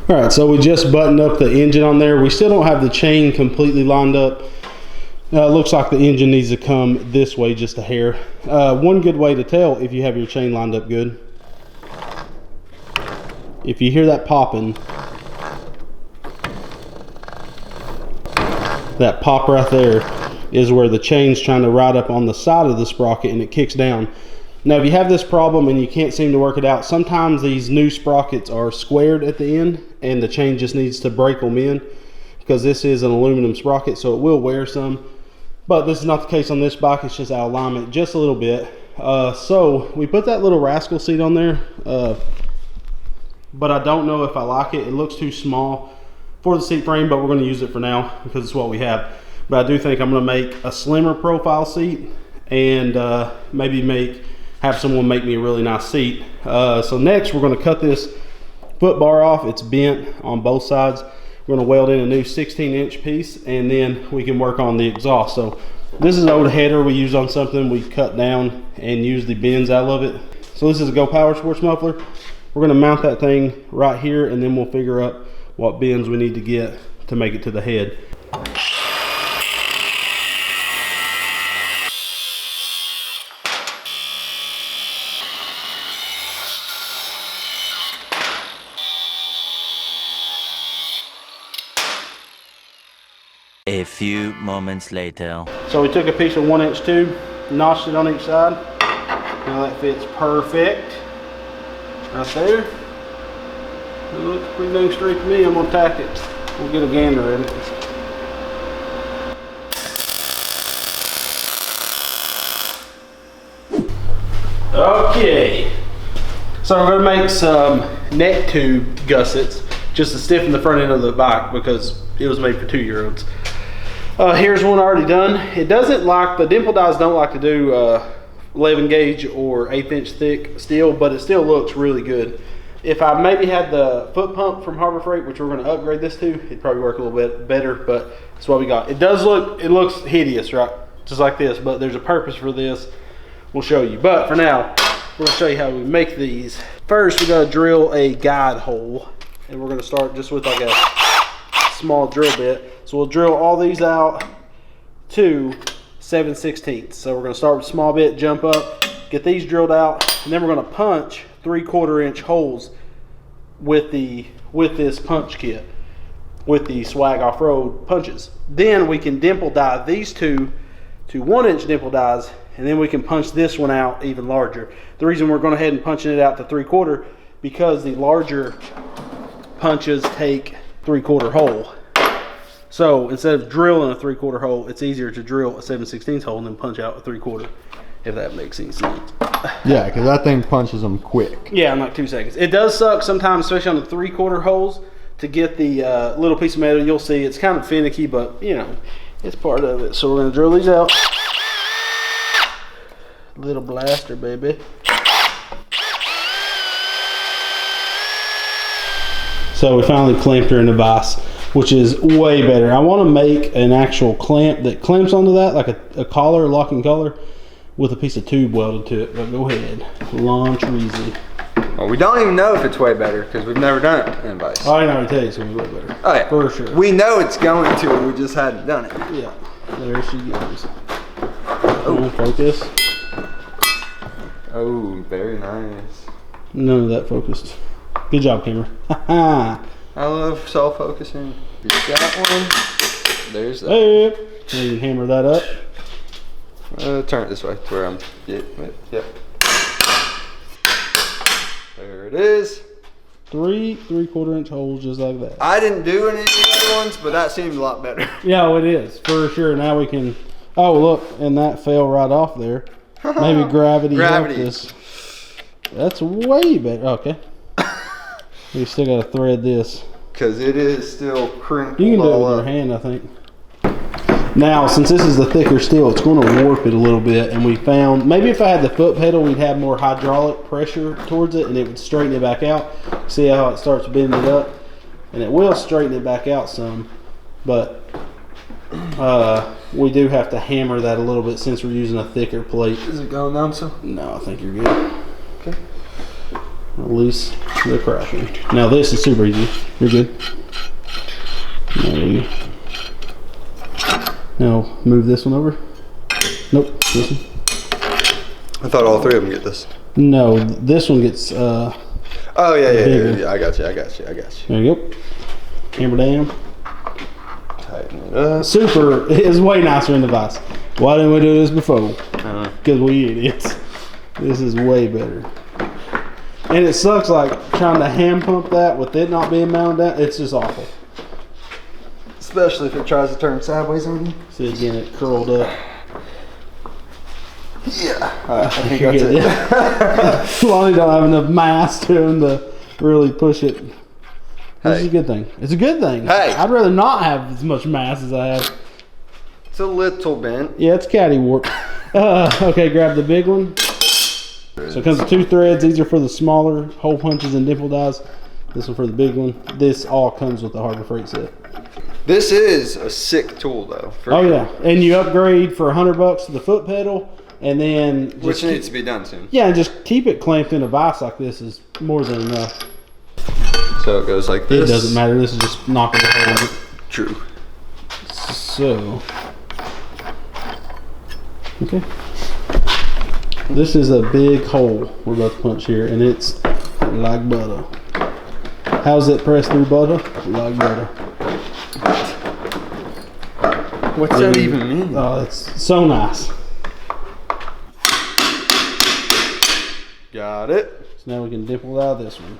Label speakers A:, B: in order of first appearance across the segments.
A: All right, so we just buttoned up the engine on there. We still don't have the chain completely lined up. It looks like the engine needs to come this way just a hair. One good way to tell if you have your chain lined up good, if you hear that popping, that pop right there is where the chain's trying to ride up on the side of the sprocket and it kicks down. Now, if you have this problem and you can't seem to work it out, sometimes these new sprockets are squared at the end and the chain just needs to break them in, because this is an aluminum sprocket, so it will wear some. But this is not the case on this bike. It's just out of alignment just a little bit. So we put that little rascal seat on there, but I don't know if I like it. It looks too small for the seat frame, but we're going to use it for now because it's what we have. But I do think I'm going to make a slimmer profile seat and maybe have someone make me a really nice seat. So next we're going to cut this foot bar off. It's bent on both sides. We're going to weld in a new 16-inch piece, and then we can work on the exhaust. So this is an old header we used on something. We cut down and used the bends out of it. So this is a Go Power Sports muffler. We're going to mount that thing right here, and then we'll figure out what bends we need to get to make it to the head.
B: A few moments later.
A: So we took a piece of 1-inch tube, notched it on each side. Now that fits perfect right there. It looks pretty dang straight to me. I'm gonna tack it. We'll get a gander at it. Okay. So we're gonna make some neck tube gussets just to stiffen the front end of the bike because it was made for 2-year-olds. Here's one already done. It doesn't like, the dimple dies don't like to do 11 gauge or 1/8 inch thick steel, but it still looks really good. If I maybe had the foot pump from Harbor Freight, which we're going to upgrade this to, it'd probably work a little bit better, but that's what we got. It looks hideous, right? Just like this, but there's a purpose for this. We'll show you. But for now, we're going to show you how we make these. First, we're going to drill a guide hole, and we're going to start just with like a small drill bit. So we'll drill all these out to 7/16. So we're going to start with a small bit, jump up, get these drilled out, and then we're going to punch 3/4 inch holes with this punch kit, with the Swag Off-Road punches. Then we can dimple die these two to 1-inch dimple dies, and then we can punch this one out even larger. The reason we're going ahead and punching it out to 3/4 because the larger punches take 3/4 hole. So instead of drilling a 3/4 hole, it's easier to drill a 7/16 hole and then punch out a 3/4, if that makes any sense.
C: Yeah, because that thing punches them quick.
A: Yeah, in like 2 seconds. It does suck sometimes, especially on the 3/4 holes, to get the little piece of metal. You'll see it's kind of finicky, but you know, it's part of it. So we're going to drill these out. Little blaster, baby. So we finally clamped her in the vise, which is way better. I want to make an actual clamp that clamps onto that, like a collar, locking collar, with a piece of tube welded to it. But go ahead, launch easy.
D: Well, we don't even know if it's way better because we've never done it in vise.
A: I can already tell you it's going to be way better.
D: Oh yeah,
A: for sure.
D: We know it's going to, we just hadn't done it.
A: Yeah, there she goes. Oh, focus.
D: Oh, very nice.
A: None of that focused. Good job, camera.
D: I love self-focusing. You got one. There's that.
A: Hey, so you can hammer that up.
D: Turn it this way to where I'm getting it. Yep. There it is.
A: 3/4 inch holes just like that.
D: I didn't do any of the other ones, but that seemed a lot better.
A: Yeah, it is for sure. Now we can. Oh, look, and that fell right off there. Maybe gravity helped us. That's way better. Okay. We still got to thread this.
D: Because it is still crinkled.
A: You can do it with your hand, I think. Now, since this is the thicker steel, it's going to warp it a little bit. And we found, maybe if I had the foot pedal, we'd have more hydraulic pressure towards it and it would straighten it back out. See how it starts bending it up? And it will straighten it back out some. But we do have to hammer that a little bit since we're using a thicker plate.
D: Is it going down some?
A: No, I think you're good.
D: Okay.
A: Release the crashing. Now this is super easy. You're good. Now move this one over. Nope, this one.
D: I thought all 3 of them get this.
A: No, this one gets
D: Oh yeah. I got you.
A: There you go. Hammer down.
D: Tighten it up.
A: Super is way nicer in the vise. Why didn't we do this before? Because we idiots. This is way better. And it sucks like trying to hand pump that with it not being mounted down. It's just awful.
D: Especially if it tries to turn sideways on you.
A: See again, it curled up.
D: Yeah. I think that's it.
A: Lonnie don't have enough mass to him to really push it. This is a good thing. It's a good thing.
D: Hey.
A: I'd rather not have as much mass as I have.
D: It's a little bent.
A: Yeah, it's caddy warp. Okay, grab the big one. So it comes with 2 threads. These are for the smaller hole punches and dimple dies. This one for the big one. This all comes with the Harbor Freight set.
D: This is a sick tool though.
A: Oh yeah, and you upgrade for $100 to the foot pedal, and then
D: which needs to be done soon.
A: Yeah, and just keep it clamped in a vise like this is more than enough.
D: So it goes like this.
A: It doesn't matter. This is just knocking the hole in it.
D: True.
A: So, okay. This is a big hole we're about to punch here, and it's like butter. How's it pressed through butter? Like butter.
D: What's that even mean?
A: Oh, it's so nice.
D: Got it.
A: So now we can dimple out this one.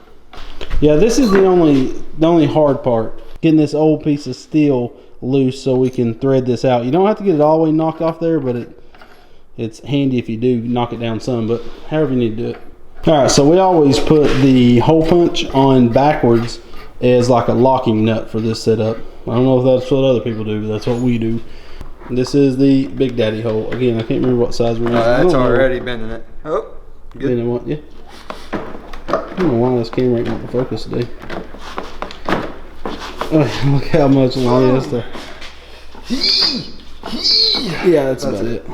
A: Yeah, this is the only hard part. Getting this old piece of steel loose so we can thread this out. You don't have to get it all the way knocked off there, but it's handy if you do knock it down some, but however you need to do it. Alright, so we always put the hole punch on backwards as like a locking nut for this setup. I don't know if that's what other people do, but that's what we do. This is the Big Daddy hole. Again, I can't remember what size we're using.
D: That's already bending it. Oh, good.
A: Bending what? Yeah. I don't know why this camera ain't want to focus today. Oh, look how much Lonnie has to. Yeah, that's about it.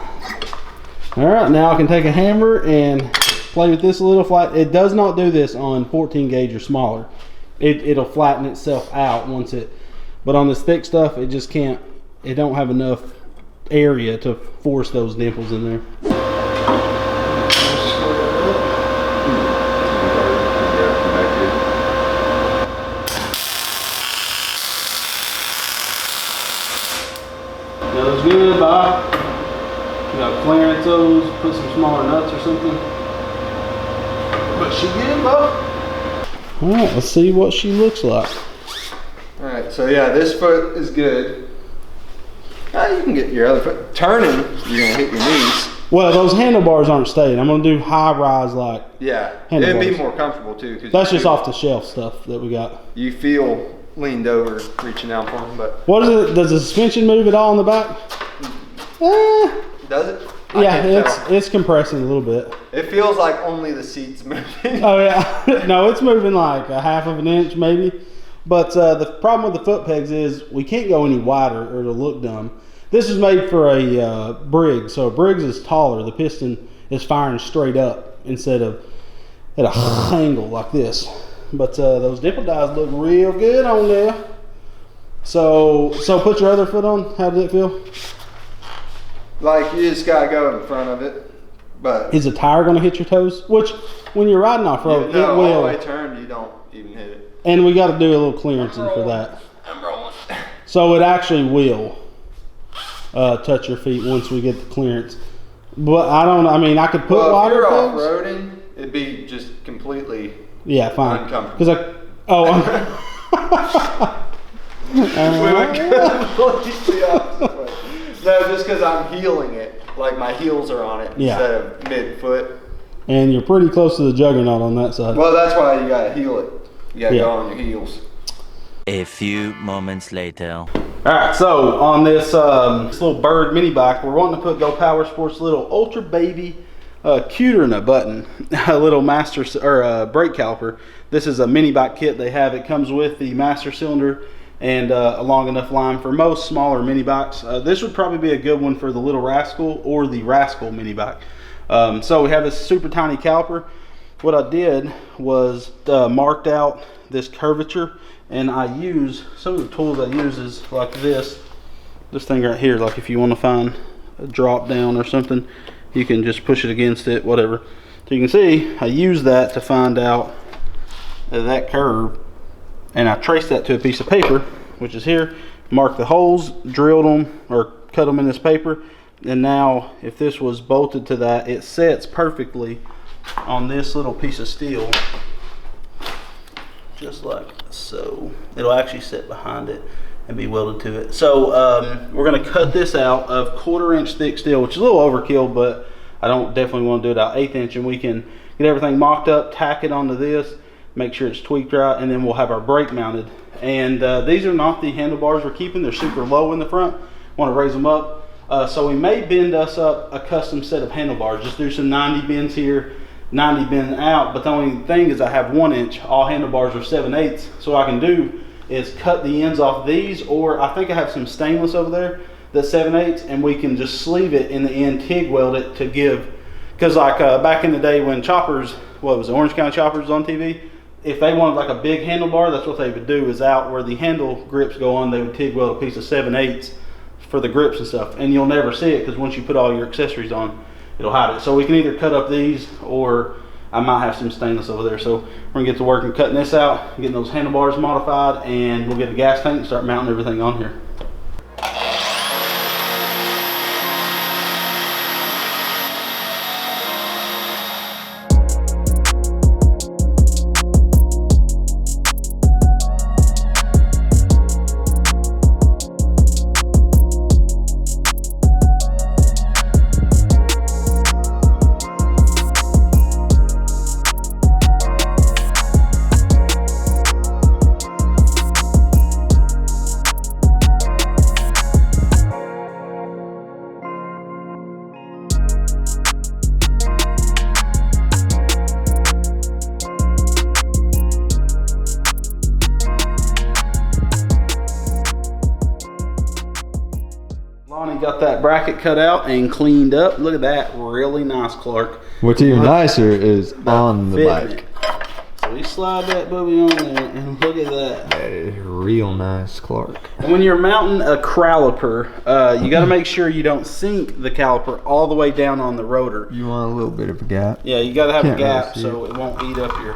A: Alright, now I can take a hammer and play with this a little flat. It does not do this on 14 gauge or smaller. It'll flatten itself out once it, but on this thick stuff, it just can't, it don't have enough area to force those dimples in there. Those good, Bob. You got clearance those, put some smaller nuts or something. But she good, Bob. Alright, let's see what she looks like.
D: Alright, so yeah, this foot is good. You can get your other foot. Turning, you're going to hit your knees.
A: Well, those handlebars aren't staying. I'm going to do high rise like
D: Yeah,
A: handlebars.
D: it'd be more comfortable too.
A: That's just off the shelf stuff that we got.
D: You feel leaned over, reaching out for them, but...
A: What is it? Does the suspension move at all in the back?
D: Does it?
A: Yeah, it's compressing a little bit.
D: It feels like only the seat's moving.
A: Oh yeah, no, it's moving like a half of an inch maybe. But the problem with the foot pegs is we can't go any wider or it'll look dumb. This is made for a Briggs, so a Briggs is taller. The piston is firing straight up instead of at an angle like this. But those dimple dies look real good on there. So put your other foot on. How does it feel?
D: Like you just gotta go in front of it. But
A: is the tire gonna hit your toes? Which when you're riding off road, it will.
D: All the way turned, you don't even hit it.
A: And we got to do a little clearancing for that.
D: I'm rolling.
A: So it actually will touch your feet once we get the clearance. But I mean, I could put wider pegs.
D: If you're off-roading, it'd be just completely
A: fine.
D: uncomfortable.
A: Because
D: we would go completely opposite way. No, just because I'm heeling it. Like my heels are on it instead of mid-foot.
A: And you're pretty close to the juggernaut on that side.
D: Well, that's why you gotta heel it. You gotta go on your heels.
B: A few moments later.
A: Alright, so on this little bird mini bike, we're wanting to put Go Power Sports little Ultra Baby cuter in a button, a little master or brake caliper. This is a mini bike kit they have. It comes with the master cylinder and a long enough line for most smaller mini bikes. This would probably be a good one for the Little Rascal or the Rascal mini bike. So we have this super tiny caliper. what I did was marked out this curvature, and I use some of the tools I use is like this thing right here. Like if you want to find a drop down or something, you can just push it against it, whatever. So you can see I use that to find out that curve, and I traced that to a piece of paper, which is here. Marked the holes, drilled them or cut them in this paper, and now if this was bolted to that, it sets perfectly on this little piece of steel, just like so. It'll actually sit behind it and be welded to it. So we're going to cut this out of 1/4 inch thick steel, which is a little overkill, but I don't definitely want to do it out 1/8 inch, and we can get everything mocked up, tack it onto this, make sure it's tweaked right, and then we'll have our brake mounted. And these are not the handlebars we're keeping. They're super low in the front. Want to raise them up. So we may bend us up a custom set of handlebars. Just do some 90 bends here, 90 bend out. But the only thing is I have 1 inch. All handlebars are 7/8. So what I can do is cut the ends off these, or I think I have some stainless over there that's 7/8, and we can just sleeve it in the end, TIG weld it to give. Because like back in the day when choppers, what was it, Orange County Choppers on TV, if they wanted like a big handlebar, that's what they would do, is out where the handle grips go on, they would TIG weld a piece of 7/8 for the grips and stuff. And you'll never see it because once you put all your accessories on, it'll hide it. So we can either cut up these, or I might have some stainless over there. So we're gonna get to work and cutting this out, getting those handlebars modified, and we'll get a gas tank and start mounting everything on here. Got that bracket cut out and cleaned up. Look at that, really nice, Clark.
C: What's even nicer is on the bike.
A: So we slide that booby on there, and look at that.
C: That is real nice, Clark.
A: And when you're mounting a caliper, you got to make sure you don't sink the caliper all the way down on the rotor.
C: You want a little bit of a gap.
A: Yeah, you got to have a gap so it won't eat up your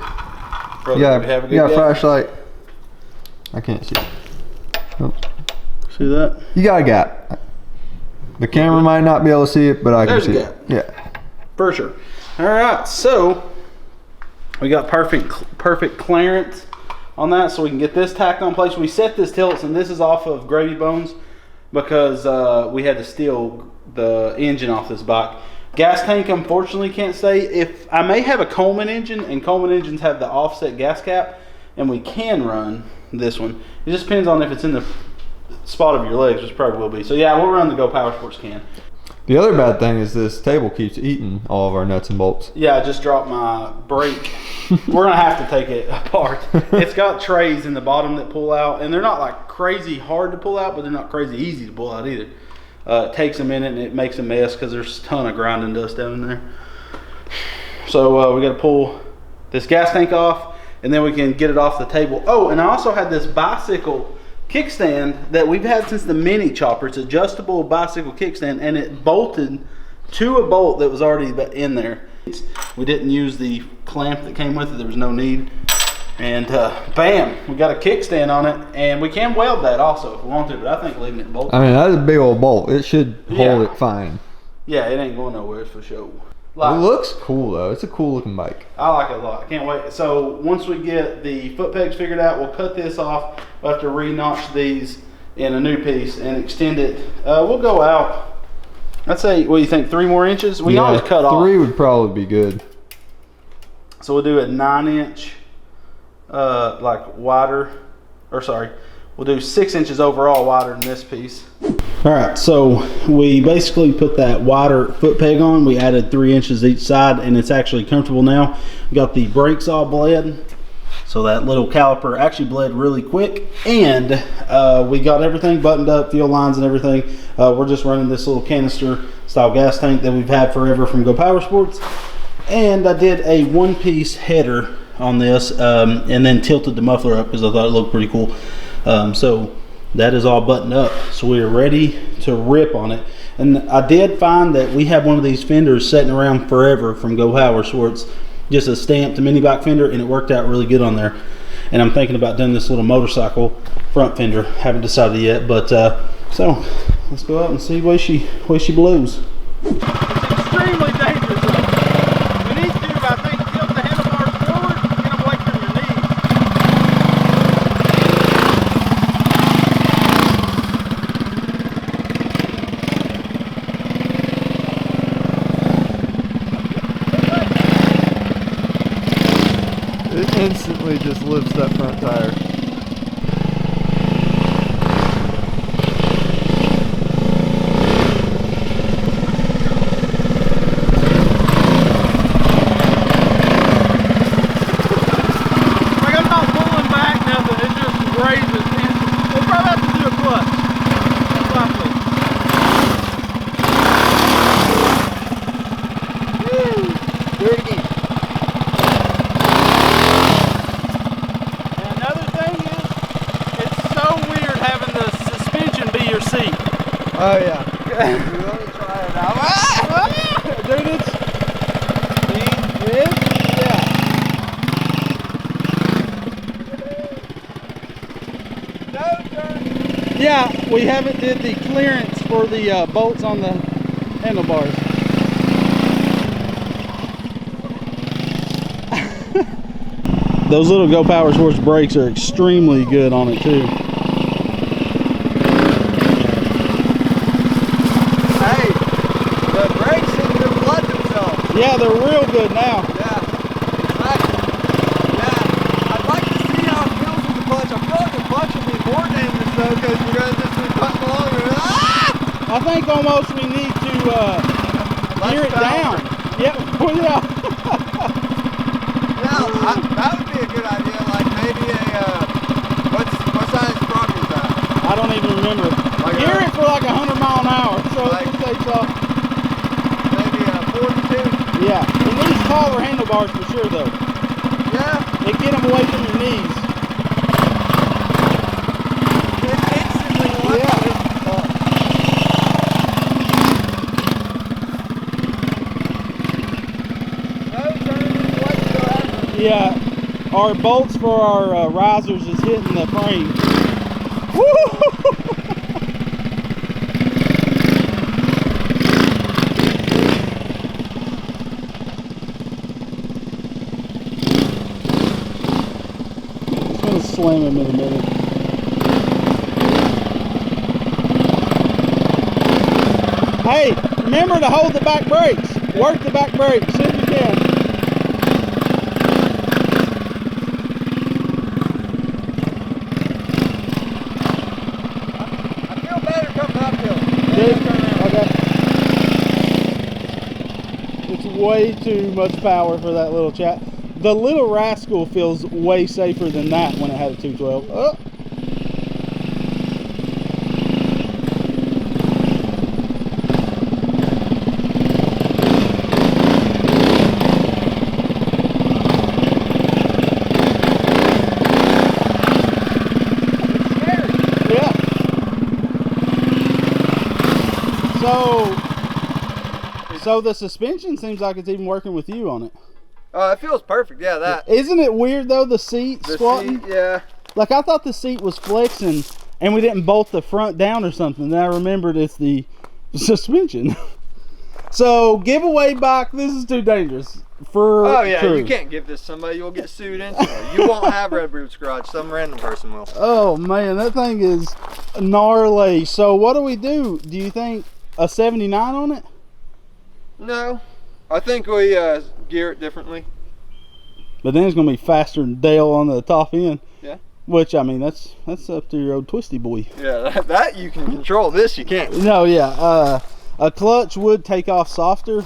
A: rotor.
C: You got a flashlight? I can't see it. Oh.
A: See that?
C: You got a gap. The camera might not be able to see it, but I can see it. Yeah.
A: For sure. All right, so we got perfect clearance on that, so we can get this tacked on place. We set this tilts, and this is off of gravy bones because we had to steal the engine off this bike. Gas tank, unfortunately, can't stay. If I may have a Coleman engine, and Coleman engines have the offset gas cap, and we can run this one. It just depends on if it's in the spot of your legs, which probably will be. So yeah, we'll run the Go Power Sports can.
C: The other bad thing is this table keeps eating all of our nuts and bolts.
A: Yeah, I just dropped my brake. We're gonna have to take it apart. It's got trays in the bottom that pull out, and they're not like crazy hard to pull out, but they're not crazy easy to pull out either. It takes a minute and it makes a mess because there's a ton of grinding dust down in there. So we got to pull this gas tank off, and then we can get it off the table. Oh, and I also had this bicycle kickstand that we've had since the mini chopper. It's adjustable bicycle kickstand, and it bolted to a bolt that was already in there. We didn't use the clamp that came with it. There was no need. And bam, we got a kickstand on it, and we can weld that also if we want to, but I think leaving it bolted.
C: I mean, that's a big old bolt. It should hold it fine.
A: Yeah, it ain't going nowhere for sure.
C: It looks cool though. It's a cool looking bike.
A: I like it a lot. I can't wait. So once we get the foot pegs figured out, we'll cut this off. We'll have to re-notch these in a new piece and extend it. We'll go out, I'd say, what do you think, 3 more inches? We can always cut off.
C: 3 would probably be good.
A: So we'll do a 9-inch like wider, or sorry, we'll do 6 inches overall wider than this piece. All right, so we basically put that wider foot peg on. We added 3 inches each side, and it's actually comfortable now. We got the brakes all bled, so that little caliper actually bled really quick, and we got everything buttoned up, fuel lines and everything. We're just running this little canister style gas tank that we've had forever from Go Power Sports. And I did a one-piece header on this, and then tilted the muffler up because I thought it looked pretty cool. So that is all buttoned up, so we are ready to rip on it. And I did find that we have one of these fenders sitting around forever from Go Power Sports, just a stamped mini bike fender, and it worked out really good on there. And I'm thinking about doing this little motorcycle front fender. Haven't decided yet, but so let's go out and see where she blows. It's extremely dangerous. We need to, I think, tilt the handlebars forward, get them away from your knees.
C: It instantly just lifts that front tire. Oh yeah. We want to try it out. Dude, yeah. Yeah, we haven't did the clearance for the bolts on the handlebars. Those little Go Power Sports brakes are extremely good on it too. Yeah, they're real good now.
D: Yeah. I'd like to see how it feels with the clutch. I feel like the clutch will be more dangerous though, because you're going to just be cutting along and
A: I think almost we need to gear it down. Yeah, well, yeah.
D: Yeah, that would be a good idea. Like maybe what size prop is that?
A: I don't even remember. Like gear it for like 100 miles an hour. So like, it takes off.
D: Maybe 42.
A: Yeah, it needs taller handlebars for sure though.
D: Yeah.
A: They get them away from your knees.
D: It instantly
A: yeah, our bolts for our risers is hitting the frame. Woo! Slam him in a minute. Hey, remember to hold the back brakes. Work the back brakes, see if you can.
D: I feel better coming uphill.
A: Good? Okay. It's way too much power for that little chat. The little rascal feels way safer than that when it had a 212. Oh. Yeah. So the suspension seems like it's even working with you on it.
D: It feels perfect, yeah, that.
A: Isn't it weird though, the seat squatting?
D: Seat, yeah.
A: Like I thought the seat was flexing and we didn't bolt the front down or something. Then I remembered it's the suspension. So giveaway bike, this is too dangerous.
D: Oh yeah,
A: true.
D: You can't give this to somebody, you'll get sued instantly. You won't have Red Roots Garage, some random person will.
A: Oh man, that thing is gnarly. So what do we do? Do you think a 79 on it?
D: No, I think we gear it differently.
A: But then it's gonna be faster than Dale on the top end.
D: Yeah.
A: Which I mean, that's up to your old twisty boy.
D: Yeah, that you can control. This you can't.
A: No, yeah. A clutch would take off softer,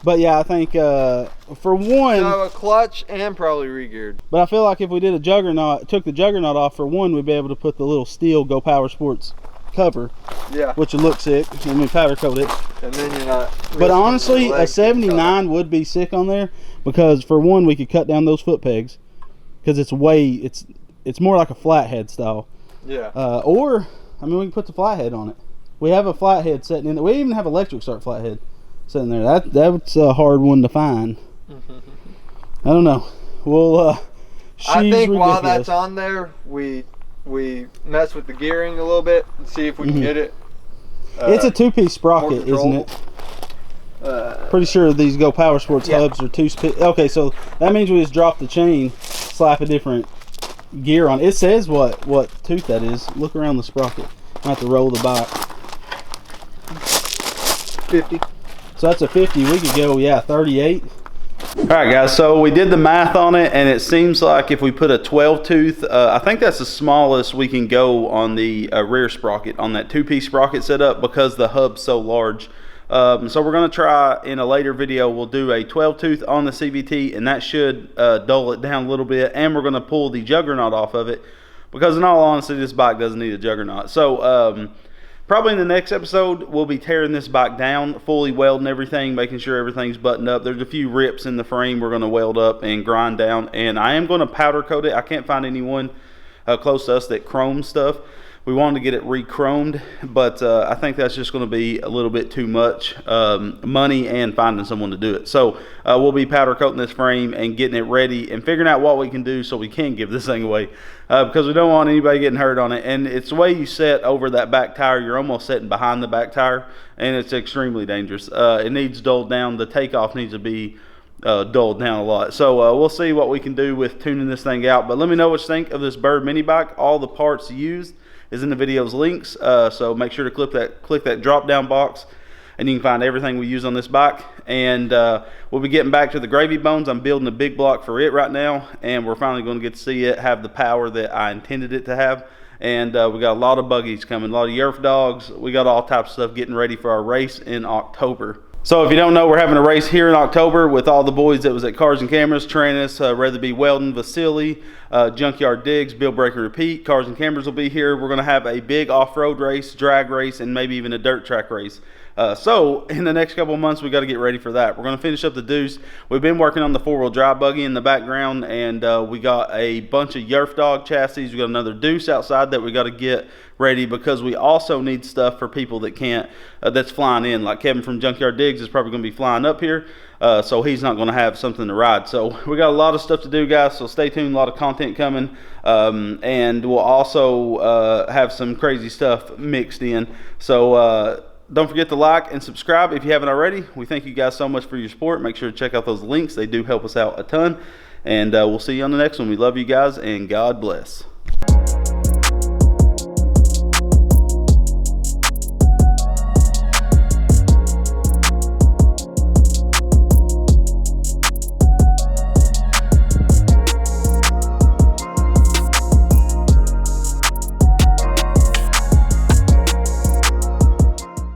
A: but yeah, I think for one.
D: So a clutch and probably re-geared.
A: But I feel like if we did a juggernaut, took the juggernaut off for one, we'd be able to put the little steel Go Power Sports
C: cover.
D: Yeah.
C: Which would look sick, and we powder coat it.
D: And then you're not.
C: But honestly, a 79 would be sick on there because for one, we could cut down those foot pegs because it's more like a flathead style.
D: Yeah.
C: Or I mean, we can put the flathead on it. We have a flathead sitting in there. We even have electric start flathead sitting there. That's a hard one to find. I don't know. Well,
D: I think while that's on there, we mess with the gearing a little bit and see if we can get it.
C: It's a two-piece sprocket, isn't it? Pretty sure these Go Power Sports hubs are two-piece. Okay, so that means we just drop the chain, slap a different gear on. It says what tooth that is. Look around the sprocket. I have to roll the bike.
D: 50.
C: So that's a 50. We could go, 38.
A: Alright guys, so we did the math on it, and it seems like if we put a 12 tooth, I think that's the smallest we can go on the rear sprocket, on that two-piece sprocket setup, because the hub's so large. So we're going to try, in a later video, we'll do a 12 tooth on the CVT, and that should dull it down a little bit, and we're going to pull the juggernaut off of it, because in all honesty, this bike doesn't need a juggernaut. So probably in the next episode, we'll be tearing this bike down, fully welding everything, making sure everything's buttoned up. There's a few rips in the frame we're going to weld up and grind down, and I am going to powder coat it. I can't find anyone close to us that chrome stuff. We wanted to get it re-chromed, but I think that's just going to be a little bit too much money and finding someone to do it. So we'll be powder coating this frame and getting it ready and figuring out what we can do so we can give this thing away, because we don't want anybody getting hurt on it. And it's the way you set over that back tire, you're almost sitting behind the back tire, and it's extremely dangerous. It needs dulled down. The takeoff needs to be dulled down a lot. So we'll see what we can do with tuning this thing out. But let me know what you think of this Bird mini bike. All the parts used is in the video's links, so make sure to click that drop down box, and you can find everything we use on this bike. And we'll be getting back to the gravy bones. I'm building a big block for it right now, and we're finally going to get to see it have the power that I intended it to have. And we got a lot of buggies coming, a lot of Yerf dogs. We got all types of stuff getting ready for our race in October. So if you don't know, we're having a race here in October with all the boys that was at Cars and Cameras training us, Rather Be Weldon, Vasily, Junkyard Digs, Bill Breaker Repeat. Cars and Cameras will be here. We're going to have a big off-road race, drag race, and maybe even a dirt track race. So in the next couple of months, we got to get ready for that. We're going to finish up the Deuce. We've been working on the four-wheel drive buggy in the background, and we got a bunch of Yerf dog chassis. We got another Deuce outside that we got to get ready, because we also need stuff for people that can't, that's flying in. Like Kevin from Junkyard Digs is probably going to be flying up here, so he's not going to have something to ride. So we got a lot of stuff to do, guys, so stay tuned. A lot of content coming, and we'll also have some crazy stuff mixed in. So don't forget to like and subscribe if you haven't already. We thank you guys so much for your support. Make sure to check out those links. They do help us out a ton, and we'll see you on the next one. We love you guys, and God bless.